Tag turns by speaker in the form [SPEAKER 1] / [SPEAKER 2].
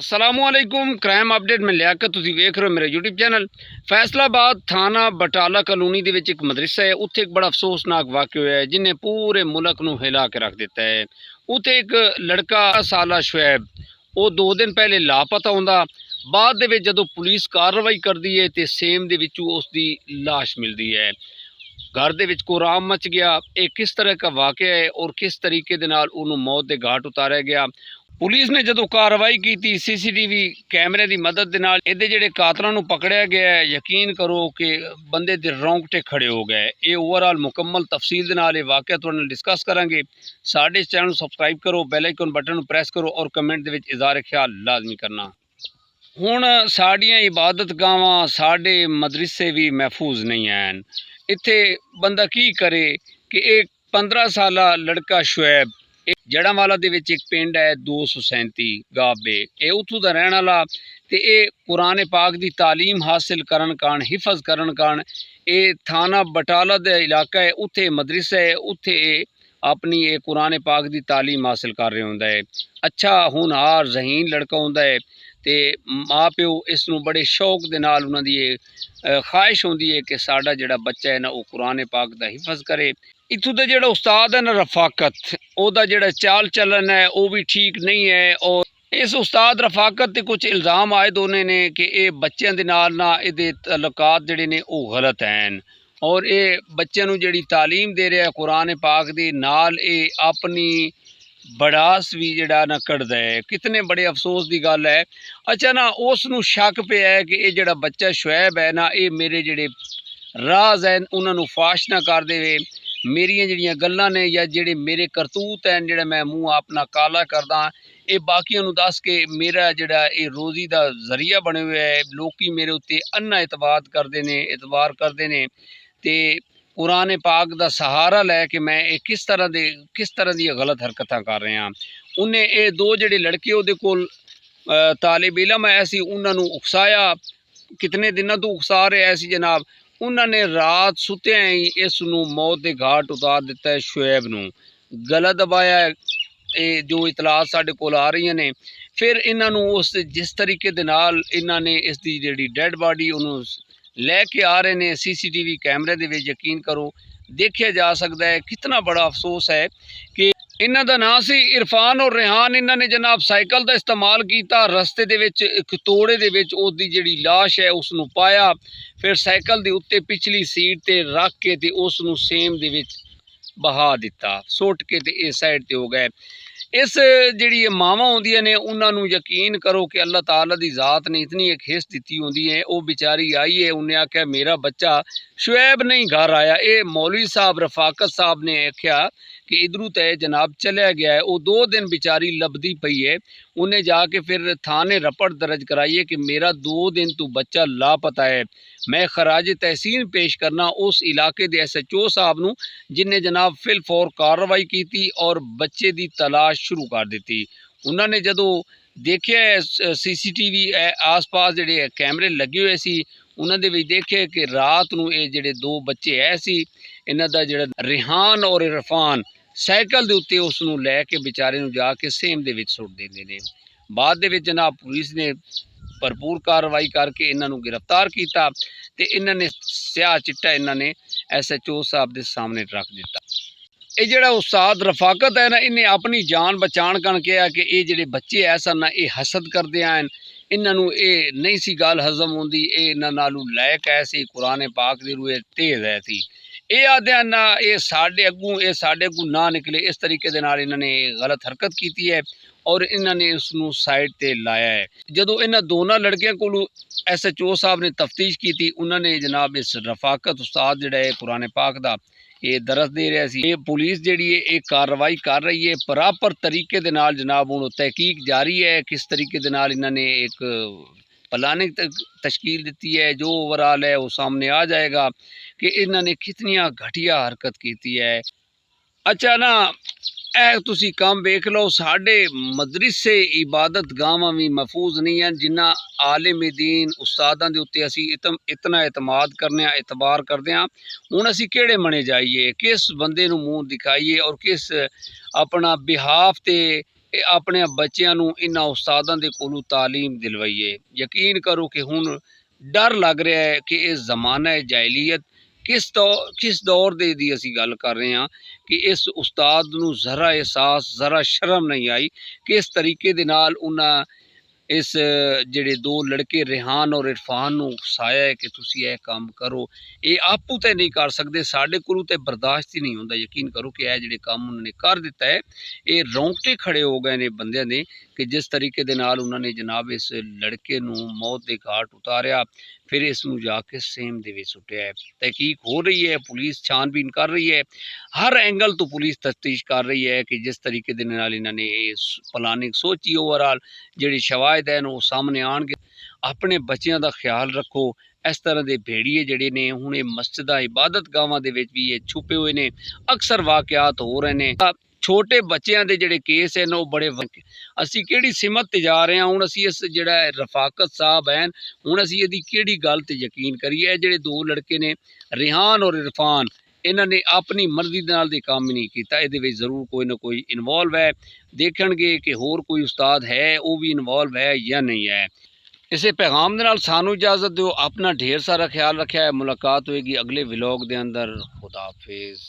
[SPEAKER 1] अस्सलामुअलैकुम। Crime update में लियाकत तुसीं वेख रहे हो मेरे यूट्यूब चैनल। फैसलाबाद थाना बटाला कलोनी दे विच एक मदरसा है, उत्थे एक बड़ा अफसोसनाक वाक़या होया है जिन्हें पूरे मुल्क नूं हिला के रख दिता है। उत्थे एक लड़का साला शुएब वो 2 दिन पहले लापता हुंदा, बाद दे विच जदों पुलिस कार्रवाई करदी है ते सेम दे विचों उसदी लाश मिलदी है। घर दे विच कोराम मच गया। ये किस तरह का वाक़या है और किस तरीके दे नाल उहनूं मौत दे घाट उतारिया गया। पुलिस ने जदों कार्रवाई की सीसीटीवी कैमरे की मदद दे नाल इहदे जिहड़े कातलां नूं पकड़िया गया है, यकीन करो कि बंदे दे रोंगटे खड़े हो गए। ये ओवरऑल मुकम्मल तफसील दे नाल वाक़या तुहाडे नाल डिस्कस करांगे। साडे चैनल नूं सबसक्राइब करो, बैल आइकन बटन नूं प्रेस करो और कमेंट दे विच इज़हार ख्याल लाजमी करना। हुण साडियां इबादत गावां साडे मदरसे भी महफूज नहीं हैं। इत्थे बंदा की करे कि एक 15 साला लड़का शुएब जड़ांवाला दे विच एक पिंड है 237 गाबे, ये उत्थों दा रहण वाला ते ये कुरान पाक दी तालीम हासिल करन कारण हिफज करन कारण ये थाना बटाला दा इलाका है, उत्थे मदरसा है, उत्थे अपनी ये कुरान पाक दी तालीम हासिल कर रहा हुंदा है। अच्छा होनहार जहीन लड़का हुंदा है ते माँ प्यो इस नूं बड़े शौक दे नाल उन्हां दी ख्वाहिश होंदी है कि साडा जिहड़ा बच्चा है ना वो कुरान पाक दा हिफज करे। इत्थों का जिहड़ा उस्ताद है ना रफाकत, ओदा जिहड़ा चाल चलन है वो भी ठीक नहीं है और इस उस्ताद रफाकत ते कुछ इल्ज़ाम आए दोने ने कि ये बच्चों के नाल ना इहदे तल्लुकात जिहड़े ने वो गलत हैं और ये बच्चों नूं जिहड़ी तालीम दे रहा है कुरान पाक दे नाल ये अपनी बड़ास भी जिहड़ा ना कढ़दा है। कितने बड़े अफसोस की गल है। अच्छा ना उस नूं शक पे है कि ये जिहड़ा बच्चा शुएब है ना ये मेरे जिहड़े राज हैं उन्होंने फाश ना कर देवे, मेरिया जिहड़ियां गल्लां ने या जिहड़े मेरे करतूत हैं जिहड़ा मैं मूँह अपना काला करदा ये बाकियां नूं दस के मेरा जिहड़ा ये रोज़ी दा जरिया बने हुए है। लोकी मेरे उत्ते अन्ना एतबार करदे ने ते कुरान पाक दा सहारा लैके मैं ये किस तरह दी गलत हरकतां कर रहा। उन्हें ये 2 जिहड़े लड़के उहदे कोल तालिब इलम है सी, उन्हां नूं उकसाया, कितने दिनों तो उकसा रहा सी जनाब। उन्होंने रात सुत्या ही इस नूं मौत के घाट उतार दिता है। शुएब नूं गला दबाया है। ये जो इतलात साडे कोल आ रही ने, फिर इन्हां नूं उस जिस तरीके दे नाल इन्हां ने इसकी जिहड़ी डेड बॉडी उन्होंने लैके आ रहे हैं सीसीटीवी कैमरे दे विच, यकीन करो देखा जा सकता है। कितना बड़ा अफसोस है कि इन्हां दा नाम सी इरफान और रेहान। इन्हां ने जनाब साइकिल का इस्तेमाल किया, रस्ते दे विच एक तोड़े दे विच उसदी जिहड़ी लाश है उसनूं पाया, फिर साइकिल दे उत्ते पिछली सीट ते रख के ते उसनूं सेम दे विच बहा दिता, सुट के ते इस साइड ते हो गए। इस जिहड़ी मावां होंदियां ने उन्हां नूं यकीन करो कि अल्लाह ताला दी ज़ात ने इतनी एक हिस्स दिती होंदी है। वो बेचारी आई है, उन्हें आख्या मेरा बच्चा शुएब नहीं घर आया। ये मौलवी साहब रफाकत साहब ने आख्या कि इधरों तय जनाब चलिया गया है। वो 2 दिन बेचारी लभदी पई है। उन्हें जाके फिर थाने रपट दर्ज कराई है कि मेरा 2 दिन तो बच्चा लापता है। मैं खराज तहसीन पेश करना उस इलाके के SHO साहब नूं जिन्हें जनाब फिल फौर कार्रवाई की थी और बच्चे की तलाश शुरू कर दी। उन्होंने जदों देखिया CCTV आस पास जिहड़े कैमरे लगे हुए सी, उन्होंने भी देखे कि रात नूं ये जिहड़े 2 बच्चे है सी, इन्हां दा जिहड़ा रेहान और इरफान साइकिल दे उत्ते उसनूं लैके बेचारे नूं जाके सेम दे विच सुट दिंदे ने। बाद दे विच जनाब पुलिस ने भरपूर कार्रवाई करके इन्हां नूं गिरफ्तार किया ते इन्हां ने स्याह चिट्टा इन्हां ने SHO साहब दे सामने रख दिता। ये जिहड़ा उस्ताद रफाकत है ना, इन्हें अपनी जान बचाण कण कहा कि ये जिहड़े बच्चे ऐसा ना ये हसद करते हैं, इन्हां नूं ये नहीं सी गल हजम होंदी, ये इन्हां नालों लैक ऐसी कुरान पाक दी रूह तेज है थी। ये आदे ना ये साडे अगू ना निकले, इस तरीके दे नाल इन्हां ने गलत हरकत की है और इन्होंने उसनूं साइड ते लाया है। जदों इन्हां दोनों लड़कियों को SHO साहब ने तफ्तीश की थी, उन्होंने जनाब इस रफाकत उस्ताद जिहड़ा है कुरान पाक दा ये दरस दे रहा सी। ये पुलिस जिहड़ी है एक कार्रवाई कर रही है बराबर तरीके दे नाल। जनाब हुण तहकीक जारी है किस तरीके दे नाल इन्होंने एक प्लानिंग तश्कील दी है। जो ओवरऑल है वो सामने आ जाएगा कि इन्होंने कितनियां घटिया हरकत की है। अच्छा ना ए तुसी काम वेख लो, साडे मदरसे इबादत गावां भी महफूज नहीं हैं जिन्ना आलिम दीन उस्तादां दे उत्ते असी इतना एतमाद करने एतबार करते हैं। हुण असी केड़े मने जाइए, किस बंदे नूं मूँह दिखाइए और किस अपना बिहाफ ते ਇਹ ਆਪਣੇ ਬੱਚਿਆਂ ਨੂੰ ਇਹਨਾਂ ਉਸਤਾਦਾਂ ਦੇ ਕੋਲੋਂ ਤਾਲੀਮ ਦਿਲਵਾਈਏ। ਯਕੀਨ ਕਰੋ ਕਿ ਹੁਣ ਡਰ ਲੱਗ ਰਿਹਾ ਹੈ ਕਿ ਇਹ ਜ਼ਮਾਨਾ ਹੈ ਜਾਹਿਲੀਅਤ, ਕਿਸ ਦੌਰ ਦੀ ਅਸੀਂ ਗੱਲ ਕਰ ਰਹੇ ਹਾਂ ਕਿ ਇਸ ਉਸਤਾਦ ਨੂੰ ਜ਼ਰਾ ਅਹਿਸਾਸ, ਜ਼ਰਾ ਸ਼ਰਮ ਨਹੀਂ ਆਈ ਕਿ ਇਸ ਤਰੀਕੇ ਦੇ ਨਾਲ ਉਹਨਾਂ ਇਸ ਜਿਹੜੇ ਦੋ ਲੜਕੇ ਰਿਹਾਨ ਔਰ ਇਰਫਾਨ ਨੂੰ ਉਕਸਾਇਆ ਹੈ ਕਿ ਤੁਸੀਂ ਇਹ ਕੰਮ ਕਰੋ। ਇਹ ਆਪੂ ਤੇ ਨਹੀਂ ਕਰ ਸਕਦੇ, ਸਾਡੇ ਕੋਲੋਂ ਤੇ ਬਰਦਾਸ਼ਤ ਹੀ ਨਹੀਂ ਹੁੰਦਾ। ਯਕੀਨ ਕਰੋ ਕਿ ਇਹ ਜਿਹੜੇ ਕੰਮ ਉਹਨਾਂ ਨੇ ਕਰ ਦਿੱਤਾ ਹੈ, ਇਹ ਰੌਂਗਟੇ ਖੜੇ ਹੋ ਗਏ ਨੇ ਬੰਦਿਆਂ ਦੇ ਕਿ ਜਿਸ ਤਰੀਕੇ ਦੇ ਨਾਲ ਉਹਨਾਂ ਨੇ ਜਨਾਬ ਇਸ ਲੜਕੇ ਨੂੰ ਮੌਤ ਦੇ ਘਾਟ ਉਤਾਰਿਆ, ਫਿਰ ਇਸ ਨੂੰ ਜਾ ਕੇ ਸੇਮ ਦੇ ਵਿੱਚ ਸੁੱਟਿਆ ਹੈ। ਤਹਿਕੀਕ ਹੋ ਰਹੀ ਹੈ, ਪੁਲਿਸ ਛਾਨਬੀਨ ਕਰ ਰਹੀ ਹੈ, ਹਰ ਐਂਗਲ ਤੋਂ ਪੁਲਿਸ ਤਫਤੀਸ਼ ਕਰ ਰਹੀ ਹੈ ਕਿ ਜਿਸ ਤਰੀਕੇ ਦੇ ਨਾਲ ਇਹਨਾਂ ਨੇ ਇਹ ਪਲਾਨਿੰਗ ਸੋਚੀ, ਓਵਰਆਲ ਜਿਹੜੀ ਸ਼ਵਾਇਦ ਹੈ ਉਹ ਸਾਹਮਣੇ ਆਉਣਗੇ। ਆਪਣੇ ਬੱਚਿਆਂ ਦਾ ਖਿਆਲ ਰੱਖੋ। ਇਸ ਤਰ੍ਹਾਂ ਦੇ ਭੇੜੀਏ ਜਿਹੜੇ ਨੇ ਹੁਣ ਇਹ ਮਸਜਿਦਾਂ, ਇਬਾਦਤ ਗਾਹਾਂ ਦੇ ਵਿੱਚ ਵੀ ਇਹ ਛੁਪੇ ਹੋਏ ਨੇ, ਅਕਸਰ ਵਾਕਿਆਤ ਹੋ ਰਹੇ ਨੇ। ਛੋਟੇ ਬੱਚਿਆਂ ਦੇ ਜਿਹੜੇ ਕੇਸ ਹਨ ਉਹ ਬੜੇ ਅਸੀਂ ਕਿਹੜੀ ਸਿਮਤ ਤੇ ਜਾ ਰਹੇ ਹਾਂ ਹੁਣ, ਅਸੀਂ ਇਸ ਜਿਹੜਾ ਰਫਾਕਤ ਸਾਹਿਬ ਹਨ, ਹੁਣ ਅਸੀਂ ਇਹਦੀ ਕਿਹੜੀ ਗੱਲ ਤੇ ਯਕੀਨ ਕਰੀਏ। ਇਹ ਜਿਹੜੇ ਦੋ ਲੜਕੇ ਨੇ ਰਿਹਾਨ ਔਰ ਇਰਫਾਨ, ਇਹਨਾਂ ਨੇ ਆਪਣੀ ਮਰਜ਼ੀ ਦੇ ਨਾਲ ਦੇ ਕੰਮ ਹੀ ਨਹੀਂ ਕੀਤਾ, ਇਹਦੇ ਵਿੱਚ ਜ਼ਰੂਰ ਕੋਈ ਨਾ ਕੋਈ ਇਨਵੋਲਵ ਹੈ। ਦੇਖਣਗੇ ਕਿ ਹੋਰ ਕੋਈ ਉਸਤਾਦ ਹੈ ਉਹ ਵੀ ਇਨਵੋਲਵ ਹੈ ਜਾਂ ਨਹੀਂ ਹੈ। ਇਸੇ ਪੈਗਾਮ ਦੇ ਨਾਲ ਸਾਨੂੰ ਇਜਾਜ਼ਤ ਦਿਓ। ਆਪਣਾ ਢੇਰ ਸਾਰਾ ਖਿਆਲ ਰੱਖਿਆ ਹੈ। ਮੁਲਾਕਾਤ ਹੋਏਗੀ ਅਗਲੇ ਵਲੌਗ ਦੇ ਅੰਦਰ। ਖੁਦਾ ਹਾਫਿਜ਼।